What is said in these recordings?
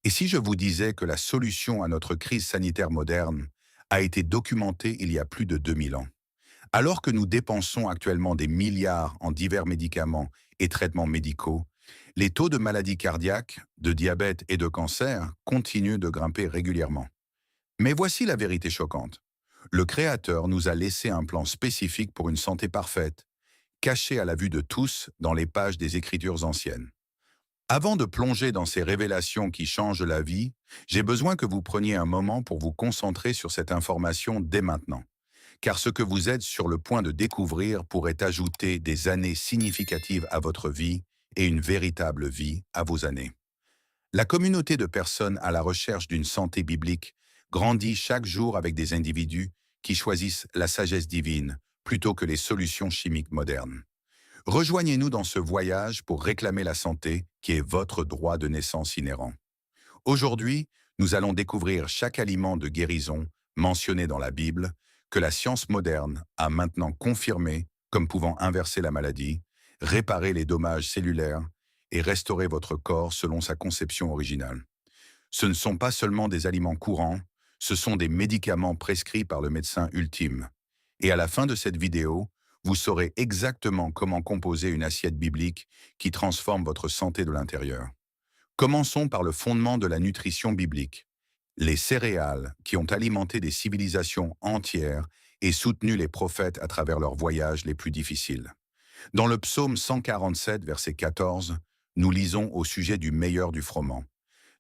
Et si je vous disais que la solution à notre crise sanitaire moderne a été documentée il y a plus de 2000 ans? Alors que nous dépensons actuellement des milliards en divers médicaments et traitements médicaux, les taux de maladies cardiaques, de diabète et de cancer continuent de grimper régulièrement. Mais voici la vérité choquante. Le Créateur nous a laissé un plan spécifique pour une santé parfaite, caché à la vue de tous dans les pages des Écritures anciennes. Avant de plonger dans ces révélations qui changent la vie, j'ai besoin que vous preniez un moment pour vous concentrer sur cette information dès maintenant. Car ce que vous êtes sur le point de découvrir pourrait ajouter des années significatives à votre vie et une véritable vie à vos années. La communauté de personnes à la recherche d'une santé biblique grandit chaque jour avec des individus qui choisissent la sagesse divine plutôt que les solutions chimiques modernes. Rejoignez-nous dans ce voyage pour réclamer la santé qui est votre droit de naissance inhérent. Aujourd'hui, nous allons découvrir chaque aliment de guérison mentionné dans la Bible que la science moderne a maintenant confirmé comme pouvant inverser la maladie, réparer les dommages cellulaires et restaurer votre corps selon sa conception originale. Ce ne sont pas seulement des aliments courants, ce sont des médicaments prescrits par le médecin ultime. Et à la fin de cette vidéo, vous saurez exactement comment composer une assiette biblique qui transforme votre santé de l'intérieur. Commençons par le fondement de la nutrition biblique. Les céréales qui ont alimenté des civilisations entières et soutenu les prophètes à travers leurs voyages les plus difficiles. Dans le psaume 147, verset 14, nous lisons au sujet du meilleur du froment.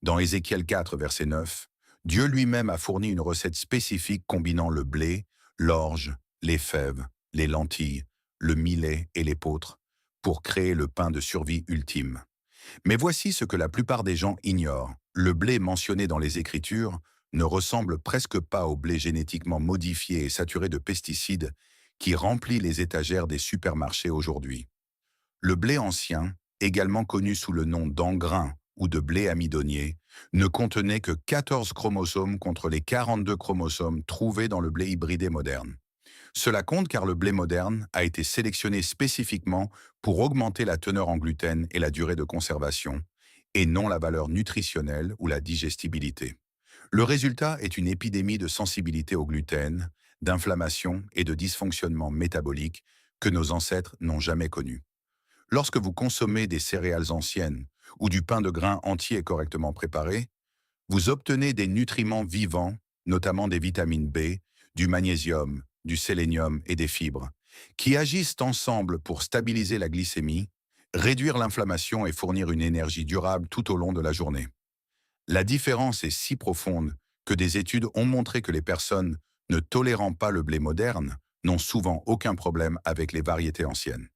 Dans Ézéchiel 4, verset 9, Dieu lui-même a fourni une recette spécifique combinant le blé, l'orge, les fèves, les lentilles, le millet et l'épeautre pour créer le pain de survie ultime. Mais voici ce que la plupart des gens ignorent. Le blé mentionné dans les Écritures ne ressemble presque pas au blé génétiquement modifié et saturé de pesticides qui remplit les étagères des supermarchés aujourd'hui. Le blé ancien, également connu sous le nom d'engrain ou de blé amidonnier, ne contenait que 14 chromosomes contre les 42 chromosomes trouvés dans le blé hybridé moderne. Cela compte car le blé moderne a été sélectionné spécifiquement pour augmenter la teneur en gluten et la durée de conservation, et non la valeur nutritionnelle ou la digestibilité. Le résultat est une épidémie de sensibilité au gluten, d'inflammation et de dysfonctionnement métabolique que nos ancêtres n'ont jamais connu. Lorsque vous consommez des céréales anciennes ou du pain de grain entier correctement préparé, vous obtenez des nutriments vivants, notamment des vitamines B, du magnésium, du sélénium et des fibres, qui agissent ensemble pour stabiliser la glycémie, réduire l'inflammation et fournir une énergie durable tout au long de la journée. La différence est si profonde que des études ont montré que les personnes ne tolérant pas le blé moderne n'ont souvent aucun problème avec les variétés anciennes.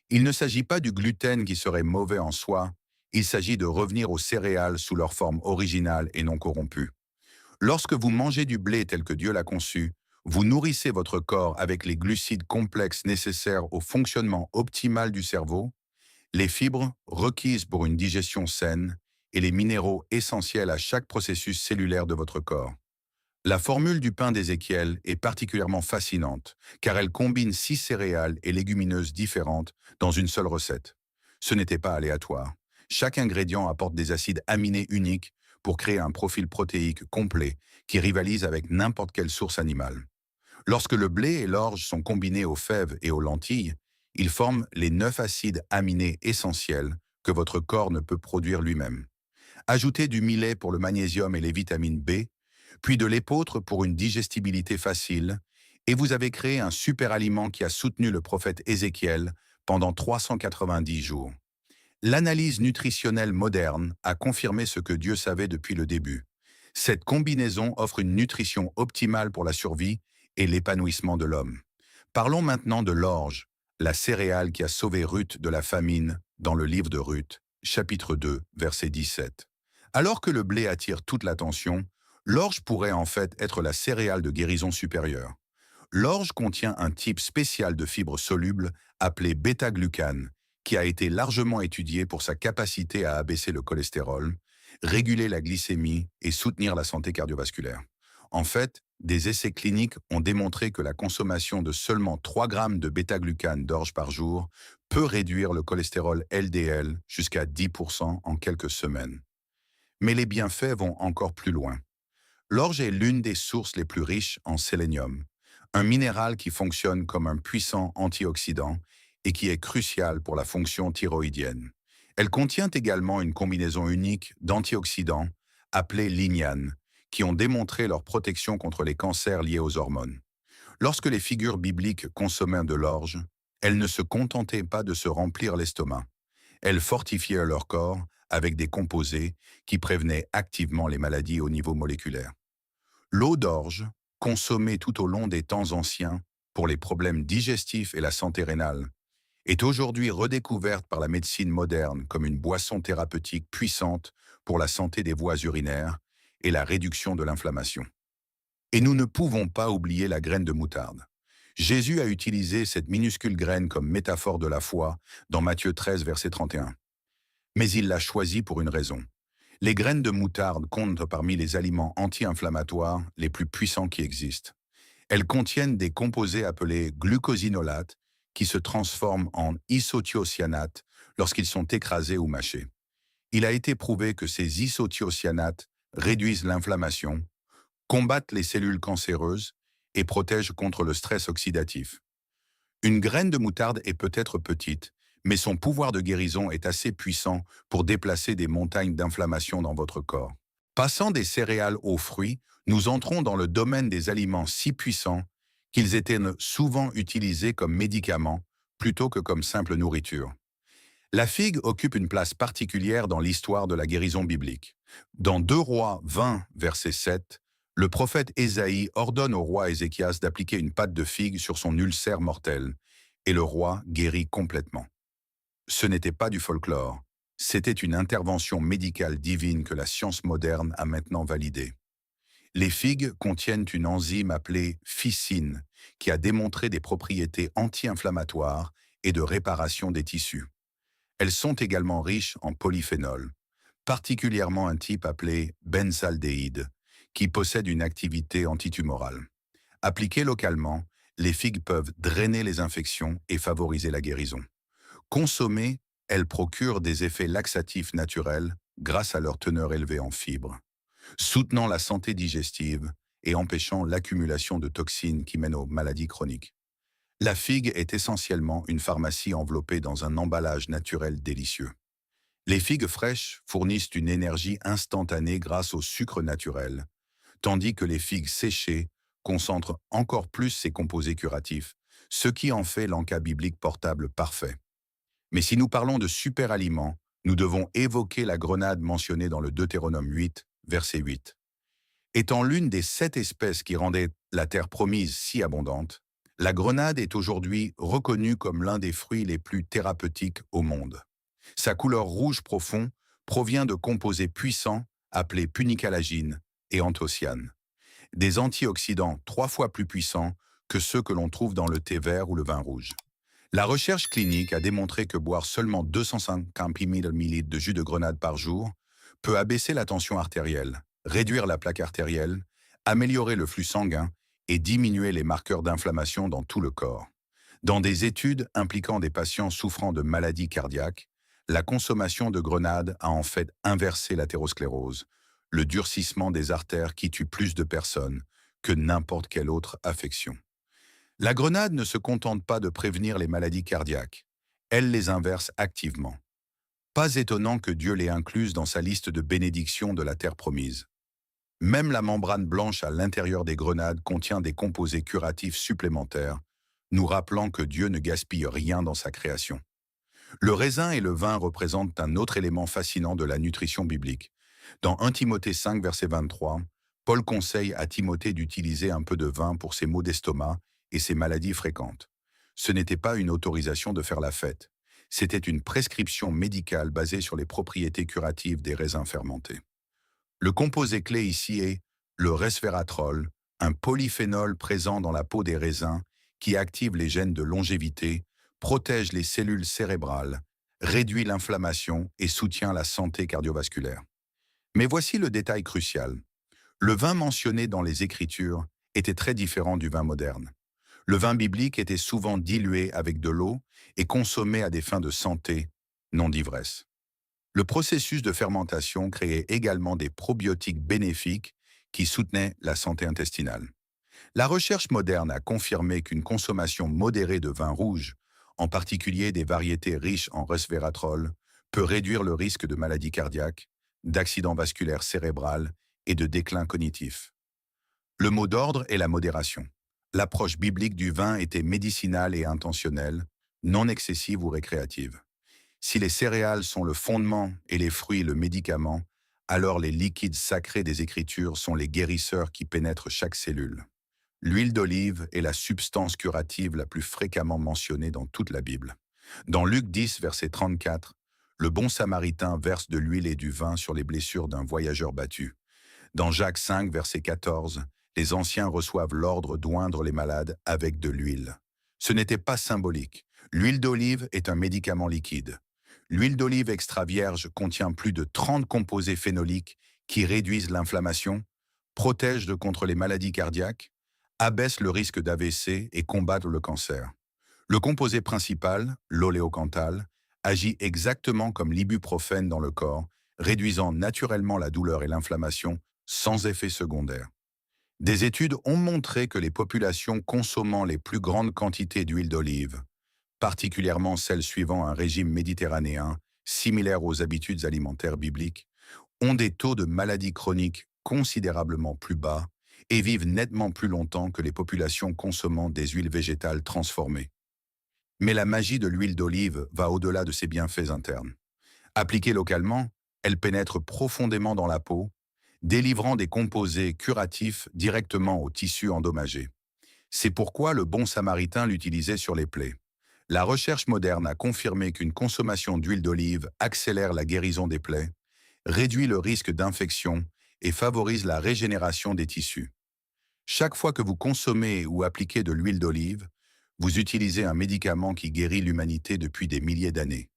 Il ne s'agit pas du gluten qui serait mauvais en soi, il s'agit de revenir aux céréales sous leur forme originale et non corrompue. Lorsque vous mangez du blé tel que Dieu l'a conçu, vous nourrissez votre corps avec les glucides complexes nécessaires au fonctionnement optimal du cerveau, les fibres requises pour une digestion saine et les minéraux essentiels à chaque processus cellulaire de votre corps. La formule du pain d'Ézéchiel est particulièrement fascinante, car elle combine 6 céréales et légumineuses différentes dans une seule recette. Ce n'était pas aléatoire. Chaque ingrédient apporte des acides aminés uniques pour créer un profil protéique complet qui rivalise avec n'importe quelle source animale. Lorsque le blé et l'orge sont combinés aux fèves et aux lentilles, ils forment les 9 acides aminés essentiels que votre corps ne peut produire lui-même. Ajoutez du millet pour le magnésium et les vitamines B, puis de l'épeautre pour une digestibilité facile, et vous avez créé un super aliment qui a soutenu le prophète Ézéchiel pendant 390 jours. L'analyse nutritionnelle moderne a confirmé ce que Dieu savait depuis le début. Cette combinaison offre une nutrition optimale pour la survie et l'épanouissement de l'homme. Parlons maintenant de l'orge, la céréale qui a sauvé Ruth de la famine dans le livre de Ruth, chapitre 2, verset 17. Alors que le blé attire toute l'attention, l'orge pourrait en fait être la céréale de guérison supérieure. L'orge contient un type spécial de fibre soluble appelé bêta-glucane, qui a été largement étudié pour sa capacité à abaisser le cholestérol, réguler la glycémie et soutenir la santé cardiovasculaire. En fait, des essais cliniques ont démontré que la consommation de seulement 3 grammes de bêta-glucane d'orge par jour peut réduire le cholestérol LDL jusqu'à 10% en quelques semaines. Mais les bienfaits vont encore plus loin. L'orge est l'une des sources les plus riches en sélénium, un minéral qui fonctionne comme un puissant antioxydant et qui est crucial pour la fonction thyroïdienne. Elle contient également une combinaison unique d'antioxydants appelés lignanes, qui ont démontré leur protection contre les cancers liés aux hormones. Lorsque les figures bibliques consommaient de l'orge, elles ne se contentaient pas de se remplir l'estomac. Elles fortifiaient leur corps avec des composés qui prévenaient activement les maladies au niveau moléculaire. L'eau d'orge, consommée tout au long des temps anciens pour les problèmes digestifs et la santé rénale, est aujourd'hui redécouverte par la médecine moderne comme une boisson thérapeutique puissante pour la santé des voies urinaires et la réduction de l'inflammation. Et nous ne pouvons pas oublier la graine de moutarde. Jésus a utilisé cette minuscule graine comme métaphore de la foi dans Matthieu 13, verset 31. Mais il l'a choisie pour une raison. Les graines de moutarde comptent parmi les aliments anti-inflammatoires les plus puissants qui existent. Elles contiennent des composés appelés glucosinolates qui se transforment en isothiocyanates lorsqu'ils sont écrasés ou mâchés. Il a été prouvé que ces isothiocyanates réduisent l'inflammation, combattent les cellules cancéreuses et protègent contre le stress oxydatif. Une graine de moutarde est peut-être petite, mais son pouvoir de guérison est assez puissant pour déplacer des montagnes d'inflammation dans votre corps. Passant des céréales aux fruits, nous entrons dans le domaine des aliments si puissants qu'ils étaient souvent utilisés comme médicaments plutôt que comme simple nourriture. La figue occupe une place particulière dans l'histoire de la guérison biblique. Dans 2 Rois 20, verset 7, le prophète Ésaïe ordonne au roi Ézéchias d'appliquer une pâte de figue sur son ulcère mortel, et le roi guérit complètement. Ce n'était pas du folklore, c'était une intervention médicale divine que la science moderne a maintenant validée. Les figues contiennent une enzyme appelée ficine, qui a démontré des propriétés anti-inflammatoires et de réparation des tissus. Elles sont également riches en polyphénol, particulièrement un type appelé benzaldéhyde, qui possède une activité antitumorale. Appliquées localement, les figues peuvent drainer les infections et favoriser la guérison. Consommées, elles procurent des effets laxatifs naturels grâce à leur teneur élevée en fibres, soutenant la santé digestive et empêchant l'accumulation de toxines qui mènent aux maladies chroniques. La figue est essentiellement une pharmacie enveloppée dans un emballage naturel délicieux. Les figues fraîches fournissent une énergie instantanée grâce au sucre naturel, tandis que les figues séchées concentrent encore plus ces composés curatifs, ce qui en fait l'encas biblique portable parfait. Mais si nous parlons de super-aliments, nous devons évoquer la grenade mentionnée dans le Deutéronome 8, verset 8. Étant l'une des 7 espèces qui rendaient la terre promise si abondante, la grenade est aujourd'hui reconnue comme l'un des fruits les plus thérapeutiques au monde. Sa couleur rouge profond provient de composés puissants appelés punicalagine et anthocyanes, des antioxydants 3 fois plus puissants que ceux que l'on trouve dans le thé vert ou le vin rouge. La recherche clinique a démontré que boire seulement 250 ml de jus de grenade par jour peut abaisser la tension artérielle, réduire la plaque artérielle, améliorer le flux sanguin et diminuer les marqueurs d'inflammation dans tout le corps. Dans des études impliquant des patients souffrant de maladies cardiaques, la consommation de grenade a en fait inversé l'athérosclérose, le durcissement des artères qui tue plus de personnes que n'importe quelle autre affection. La grenade ne se contente pas de prévenir les maladies cardiaques, elle les inverse activement. Pas étonnant que Dieu l'ait incluse dans sa liste de bénédictions de la terre promise. Même la membrane blanche à l'intérieur des grenades contient des composés curatifs supplémentaires, nous rappelant que Dieu ne gaspille rien dans sa création. Le raisin et le vin représentent un autre élément fascinant de la nutrition biblique. Dans 1 Timothée 5, verset 23, Paul conseille à Timothée d'utiliser un peu de vin pour ses maux d'estomac et ses maladies fréquentes. Ce n'était pas une autorisation de faire la fête, c'était une prescription médicale basée sur les propriétés curatives des raisins fermentés. Le composé clé ici est le resveratrol, un polyphénol présent dans la peau des raisins qui active les gènes de longévité, protège les cellules cérébrales, réduit l'inflammation et soutient la santé cardiovasculaire. Mais voici le détail crucial. Le vin mentionné dans les Écritures était très différent du vin moderne. Le vin biblique était souvent dilué avec de l'eau et consommé à des fins de santé, non d'ivresse. Le processus de fermentation créait également des probiotiques bénéfiques qui soutenaient la santé intestinale. La recherche moderne a confirmé qu'une consommation modérée de vin rouge, en particulier des variétés riches en resveratrol, peut réduire le risque de maladies cardiaques, d'accidents vasculaires cérébrales et de déclin cognitif. Le mot d'ordre est la modération. L'approche biblique du vin était médicinale et intentionnelle, non excessive ou récréative. Si les céréales sont le fondement et les fruits le médicament, alors les liquides sacrés des Écritures sont les guérisseurs qui pénètrent chaque cellule. L'huile d'olive est la substance curative la plus fréquemment mentionnée dans toute la Bible. Dans Luc 10, verset 34, le bon samaritain verse de l'huile et du vin sur les blessures d'un voyageur battu. Dans Jacques 5, verset 14, les anciens reçoivent l'ordre d'oindre les malades avec de l'huile. Ce n'était pas symbolique. L'huile d'olive est un médicament liquide. L'huile d'olive extra vierge contient plus de 30 composés phénoliques qui réduisent l'inflammation, protègent contre les maladies cardiaques, abaissent le risque d'AVC et combattent le cancer. Le composé principal, l'oléocanthal, agit exactement comme l'ibuprofène dans le corps, réduisant naturellement la douleur et l'inflammation sans effet secondaire. Des études ont montré que les populations consommant les plus grandes quantités d'huile d'olive, particulièrement celles suivant un régime méditerranéen, similaire aux habitudes alimentaires bibliques, ont des taux de maladies chroniques considérablement plus bas et vivent nettement plus longtemps que les populations consommant des huiles végétales transformées. Mais la magie de l'huile d'olive va au-delà de ses bienfaits internes. Appliquée localement, elle pénètre profondément dans la peau, délivrant des composés curatifs directement aux tissus endommagés. C'est pourquoi le bon samaritain l'utilisait sur les plaies. La recherche moderne a confirmé qu'une consommation d'huile d'olive accélère la guérison des plaies, réduit le risque d'infection et favorise la régénération des tissus. Chaque fois que vous consommez ou appliquez de l'huile d'olive, vous utilisez un médicament qui guérit l'humanité depuis des milliers d'années.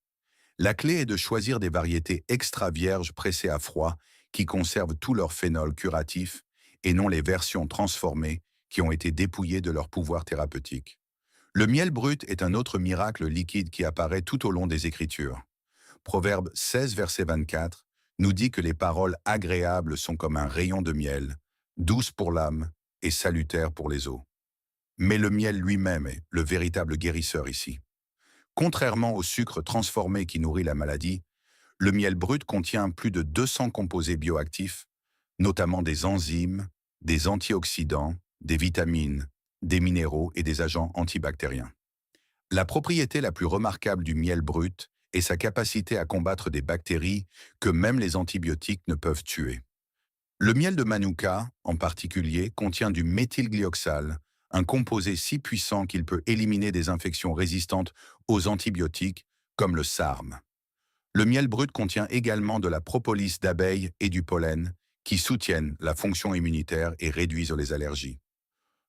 La clé est de choisir des variétés extra vierges pressées à froid qui conservent tout leur phénol curatif et non les versions transformées qui ont été dépouillées de leur pouvoir thérapeutique. Le miel brut est un autre miracle liquide qui apparaît tout au long des Écritures. Proverbe 16, verset 24, nous dit que les paroles agréables sont comme un rayon de miel, douces pour l'âme et salutaires pour les os. Mais le miel lui-même est le véritable guérisseur ici. Contrairement au sucre transformé qui nourrit la maladie, le miel brut contient plus de 200 composés bioactifs, notamment des enzymes, des antioxydants, des vitamines, des minéraux et des agents antibactériens. La propriété la plus remarquable du miel brut est sa capacité à combattre des bactéries que même les antibiotiques ne peuvent tuer. Le miel de Manuka, en particulier, contient du méthylglyoxal, un composé si puissant qu'il peut éliminer des infections résistantes aux antibiotiques, comme le SARM. Le miel brut contient également de la propolis d'abeille et du pollen, qui soutiennent la fonction immunitaire et réduisent les allergies.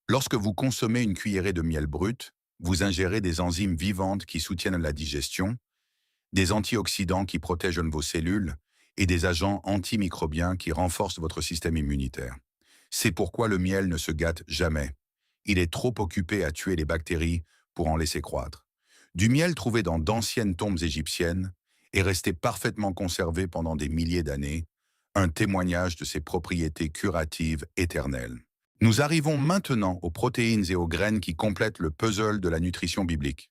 Lorsque vous consommez une cuillerée de miel brut, vous ingérez des enzymes vivantes qui soutiennent la digestion, des antioxydants qui protègent vos cellules et des agents antimicrobiens qui renforcent votre système immunitaire. C'est pourquoi le miel ne se gâte jamais. Il est trop occupé à tuer les bactéries pour en laisser croître. Du miel trouvé dans d'anciennes tombes égyptiennes est resté parfaitement conservé pendant des milliers d'années, un témoignage de ses propriétés curatives éternelles. Nous arrivons maintenant aux protéines et aux graines qui complètent le puzzle de la nutrition biblique.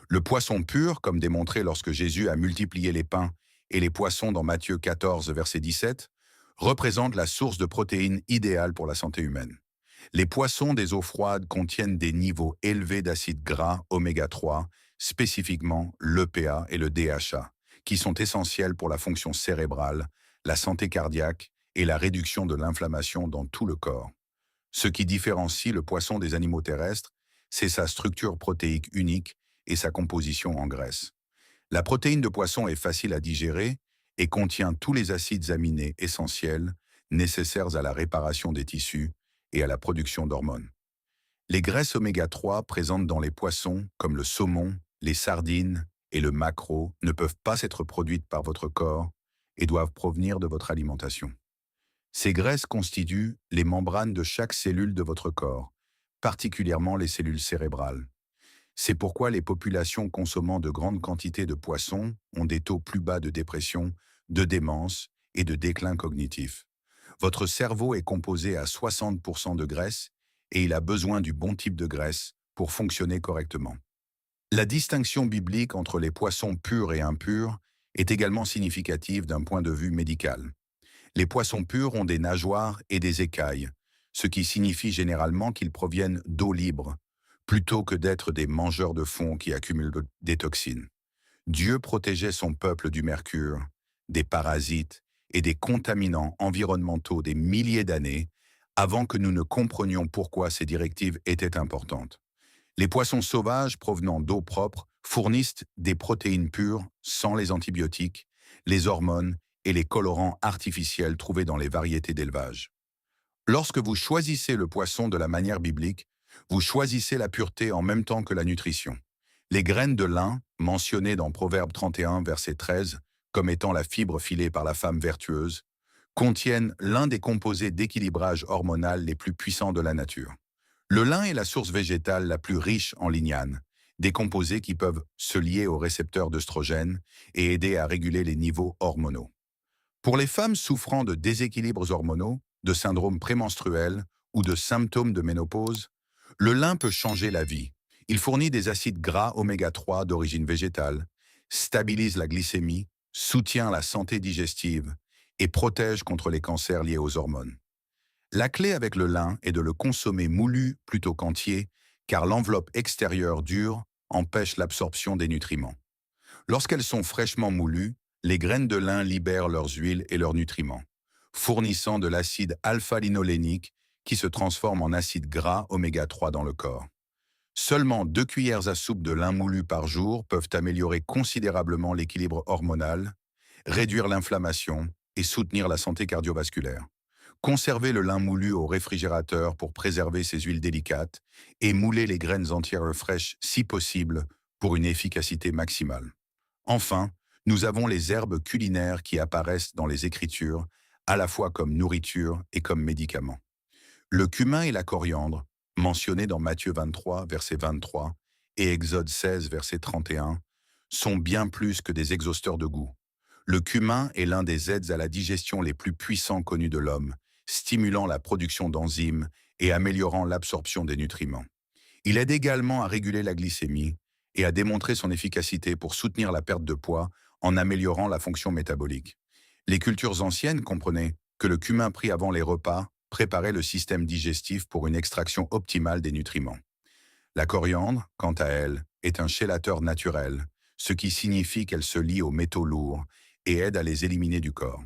Le poisson pur, comme démontré lorsque Jésus a multiplié les pains et les poissons dans Matthieu 14, verset 17, représente la source de protéines idéale pour la santé humaine. Les poissons des eaux froides contiennent des niveaux élevés d'acides gras oméga 3, spécifiquement l'EPA et le DHA, qui sont essentiels pour la fonction cérébrale, la santé cardiaque et la réduction de l'inflammation dans tout le corps. Ce qui différencie le poisson des animaux terrestres, c'est sa structure protéique unique et sa composition en graisse. La protéine de poisson est facile à digérer et contient tous les acides aminés essentiels nécessaires à la réparation des tissus et à la production d'hormones. Les graisses oméga 3 présentes dans les poissons, comme le saumon, les sardines et le maquereau, ne peuvent pas être produites par votre corps et doivent provenir de votre alimentation. Ces graisses constituent les membranes de chaque cellule de votre corps, particulièrement les cellules cérébrales. C'est pourquoi les populations consommant de grandes quantités de poissons ont des taux plus bas de dépression, de démence et de déclin cognitif. Votre cerveau est composé à 60% de graisse et il a besoin du bon type de graisse pour fonctionner correctement. La distinction biblique entre les poissons purs et impurs est également significative d'un point de vue médical. Les poissons purs ont des nageoires et des écailles, ce qui signifie généralement qu'ils proviennent d'eau libre, plutôt que d'être des mangeurs de fond qui accumulent des toxines. Dieu protégeait son peuple du mercure, des parasites et des contaminants environnementaux des milliers d'années avant que nous ne comprenions pourquoi ces directives étaient importantes. Les poissons sauvages provenant d'eau propre fournissent des protéines pures sans les antibiotiques, les hormones et les colorants artificiels trouvés dans les variétés d'élevage. Lorsque vous choisissez le poisson de la manière biblique, vous choisissez la pureté en même temps que la nutrition. Les graines de lin, mentionnées dans Proverbe 31, verset 13, comme étant la fibre filée par la femme vertueuse, contiennent l'un des composés d'équilibrage hormonal les plus puissants de la nature. Le lin est la source végétale la plus riche en lignane, des composés qui peuvent se lier aux récepteurs d'œstrogènes et aider à réguler les niveaux hormonaux. Pour les femmes souffrant de déséquilibres hormonaux, de syndromes prémenstruels ou de symptômes de ménopause, le lin peut changer la vie. Il fournit des acides gras oméga 3 d'origine végétale, stabilise la glycémie, soutient la santé digestive et protège contre les cancers liés aux hormones. La clé avec le lin est de le consommer moulu plutôt qu'entier, car l'enveloppe extérieure dure empêche l'absorption des nutriments. Lorsqu'elles sont fraîchement moulues, les graines de lin libèrent leurs huiles et leurs nutriments, fournissant de l'acide alpha-linolénique qui se transforme en acide gras oméga 3 dans le corps. Seulement 2 cuillères à soupe de lin moulu par jour peuvent améliorer considérablement l'équilibre hormonal, réduire l'inflammation et soutenir la santé cardiovasculaire. Conservez le lin moulu au réfrigérateur pour préserver ses huiles délicates et moulez les graines entières fraîches si possible pour une efficacité maximale. Enfin, nous avons les herbes culinaires qui apparaissent dans les Écritures, à la fois comme nourriture et comme médicament. Le cumin et la coriandre, mentionnés dans Matthieu 23, verset 23, et Exode 16, verset 31, sont bien plus que des exhausteurs de goût. Le cumin est l'un des aides à la digestion les plus puissants connus de l'homme, stimulant la production d'enzymes et améliorant l'absorption des nutriments. Il aide également à réguler la glycémie et à démontrer son efficacité pour soutenir la perte de poids en améliorant la fonction métabolique. Les cultures anciennes comprenaient que le cumin pris avant les repas préparait le système digestif pour une extraction optimale des nutriments. La coriandre, quant à elle, est un chélateur naturel, ce qui signifie qu'elle se lie aux métaux lourds et aide à les éliminer du corps.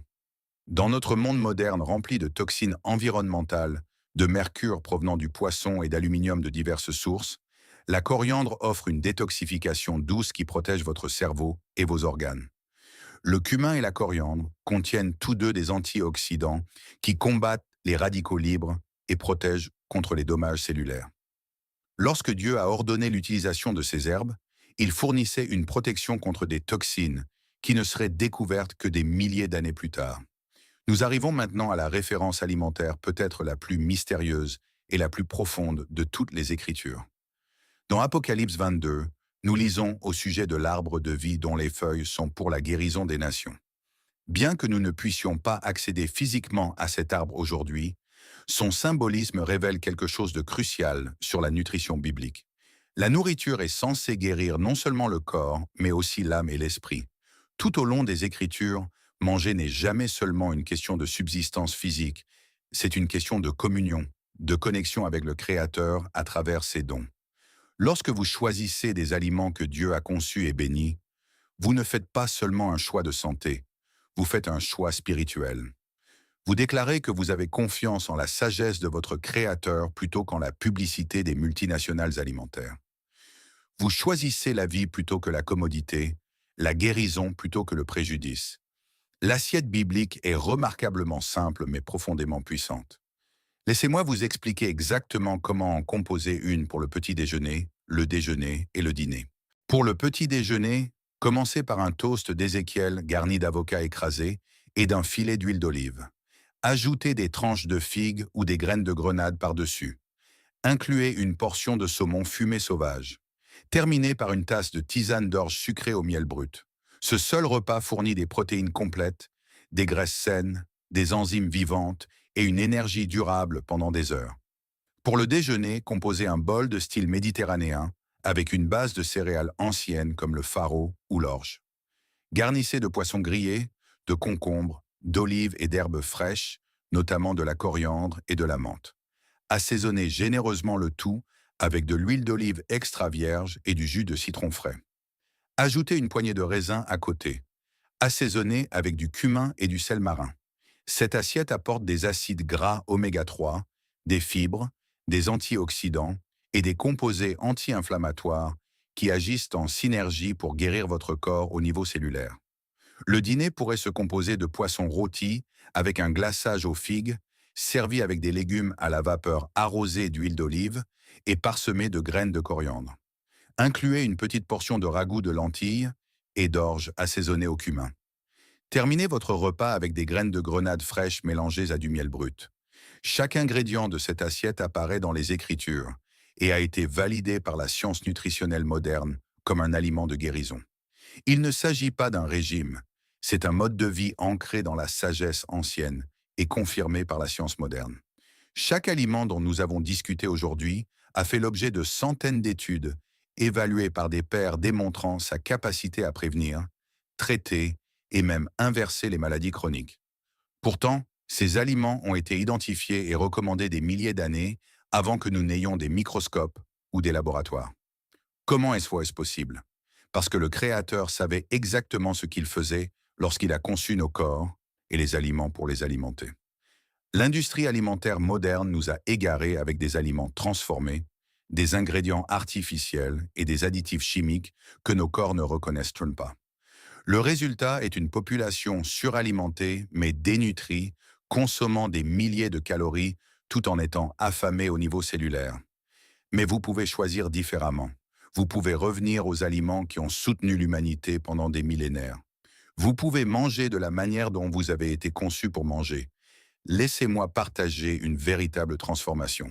Dans notre monde moderne rempli de toxines environnementales, de mercure provenant du poisson et d'aluminium de diverses sources, la coriandre offre une détoxification douce qui protège votre cerveau et vos organes. Le cumin et la coriandre contiennent tous deux des antioxydants qui combattent les radicaux libres et protègent contre les dommages cellulaires. Lorsque Dieu a ordonné l'utilisation de ces herbes, il fournissait une protection contre des toxines qui ne seraient découvertes que des milliers d'années plus tard. Nous arrivons maintenant à la référence alimentaire peut-être la plus mystérieuse et la plus profonde de toutes les Écritures. Dans Apocalypse 22, nous lisons au sujet de l'arbre de vie dont les feuilles sont pour la guérison des nations. Bien que nous ne puissions pas accéder physiquement à cet arbre aujourd'hui, son symbolisme révèle quelque chose de crucial sur la nutrition biblique. La nourriture est censée guérir non seulement le corps, mais aussi l'âme et l'esprit. Tout au long des Écritures, manger n'est jamais seulement une question de subsistance physique, c'est une question de communion, de connexion avec le Créateur à travers ses dons. Lorsque vous choisissez des aliments que Dieu a conçus et bénis, vous ne faites pas seulement un choix de santé, vous faites un choix spirituel. Vous déclarez que vous avez confiance en la sagesse de votre Créateur plutôt qu'en la publicité des multinationales alimentaires. Vous choisissez la vie plutôt que la commodité, la guérison plutôt que le préjudice. L'assiette biblique est remarquablement simple mais profondément puissante. Laissez-moi vous expliquer exactement comment en composer une pour le petit déjeuner, le déjeuner et le dîner. Pour le petit déjeuner, commencez par un toast d'Ézéchiel garni d'avocats écrasés et d'un filet d'huile d'olive. Ajoutez des tranches de figues ou des graines de grenade par-dessus. Incluez une portion de saumon fumé sauvage. Terminez par une tasse de tisane d'orge sucrée au miel brut. Ce seul repas fournit des protéines complètes, des graisses saines, des enzymes vivantes et une énergie durable pendant des heures. Pour le déjeuner, composez un bol de style méditerranéen avec une base de céréales anciennes comme le farro ou l'orge. Garnissez de poissons grillés, de concombres, d'olives et d'herbes fraîches, notamment de la coriandre et de la menthe. Assaisonnez généreusement le tout avec de l'huile d'olive extra vierge et du jus de citron frais. Ajoutez une poignée de raisins à côté. Assaisonnez avec du cumin et du sel marin. Cette assiette apporte des acides gras oméga 3, des fibres, des antioxydants et des composés anti-inflammatoires qui agissent en synergie pour guérir votre corps au niveau cellulaire. Le dîner pourrait se composer de poissons rôtis avec un glaçage aux figues, servi avec des légumes à la vapeur arrosés d'huile d'olive et parsemés de graines de coriandre. Incluez une petite portion de ragoût de lentilles et d'orge assaisonnées au cumin. Terminez votre repas avec des graines de grenade fraîches mélangées à du miel brut. Chaque ingrédient de cette assiette apparaît dans les Écritures et a été validé par la science nutritionnelle moderne comme un aliment de guérison. Il ne s'agit pas d'un régime, c'est un mode de vie ancré dans la sagesse ancienne et confirmé par la science moderne. Chaque aliment dont nous avons discuté aujourd'hui a fait l'objet de centaines d'études, évaluées par des pairs démontrant sa capacité à prévenir, traiter et même inverser les maladies chroniques. Pourtant, ces aliments ont été identifiés et recommandés des milliers d'années avant que nous n'ayons des microscopes ou des laboratoires. Comment est-ce possible? Parce que le Créateur savait exactement ce qu'il faisait lorsqu'il a conçu nos corps et les aliments pour les alimenter. L'industrie alimentaire moderne nous a égarés avec des aliments transformés, des ingrédients artificiels et des additifs chimiques que nos corps ne reconnaissent pas. Le résultat est une population suralimentée mais dénutrie, consommant des milliers de calories tout en étant affamée au niveau cellulaire. Mais vous pouvez choisir différemment. Vous pouvez revenir aux aliments qui ont soutenu l'humanité pendant des millénaires. Vous pouvez manger de la manière dont vous avez été conçu pour manger. Laissez-moi partager une véritable transformation.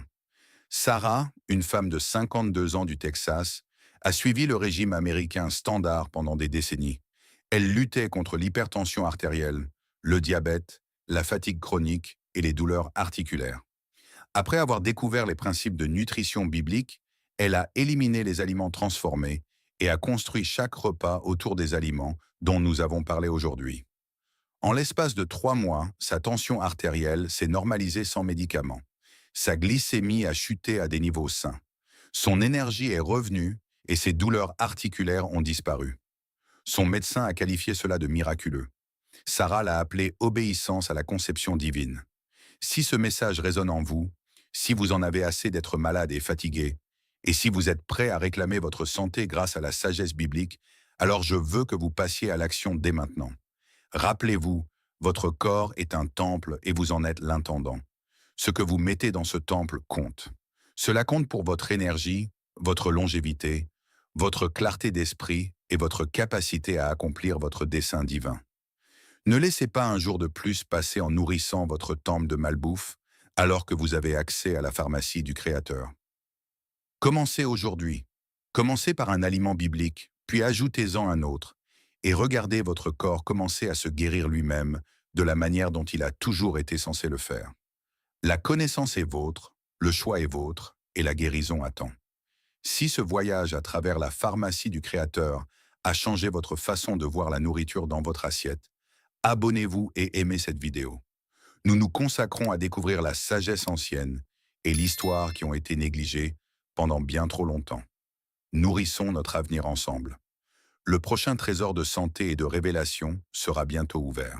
Sarah, une femme de 52 ans du Texas, a suivi le régime américain standard pendant des décennies. Elle luttait contre l'hypertension artérielle, le diabète, la fatigue chronique et les douleurs articulaires. Après avoir découvert les principes de nutrition biblique, elle a éliminé les aliments transformés et a construit chaque repas autour des aliments dont nous avons parlé aujourd'hui. En l'espace de 3 mois, sa tension artérielle s'est normalisée sans médicaments. Sa glycémie a chuté à des niveaux sains. Son énergie est revenue et ses douleurs articulaires ont disparu. Son médecin a qualifié cela de miraculeux. Sarah l'a appelé obéissance à la conception divine. Si ce message résonne en vous, si vous en avez assez d'être malade et fatigué, et si vous êtes prêt à réclamer votre santé grâce à la sagesse biblique, alors je veux que vous passiez à l'action dès maintenant. Rappelez-vous, votre corps est un temple et vous en êtes l'intendant. Ce que vous mettez dans ce temple compte. Cela compte pour votre énergie, votre longévité, votre clarté d'esprit et votre capacité à accomplir votre dessein divin. Ne laissez pas un jour de plus passer en nourrissant votre temple de malbouffe alors que vous avez accès à la pharmacie du Créateur. Commencez aujourd'hui. Commencez par un aliment biblique, puis ajoutez-en un autre, et regardez votre corps commencer à se guérir lui-même de la manière dont il a toujours été censé le faire. La connaissance est vôtre, le choix est vôtre, et la guérison attend. Si ce voyage à travers la pharmacie du Créateur a changé votre façon de voir la nourriture dans votre assiette, abonnez-vous et aimez cette vidéo. Nous nous consacrons à découvrir la sagesse ancienne et l'histoire qui ont été négligées pendant bien trop longtemps. Nourrissons notre avenir ensemble. Le prochain trésor de santé et de révélation sera bientôt ouvert.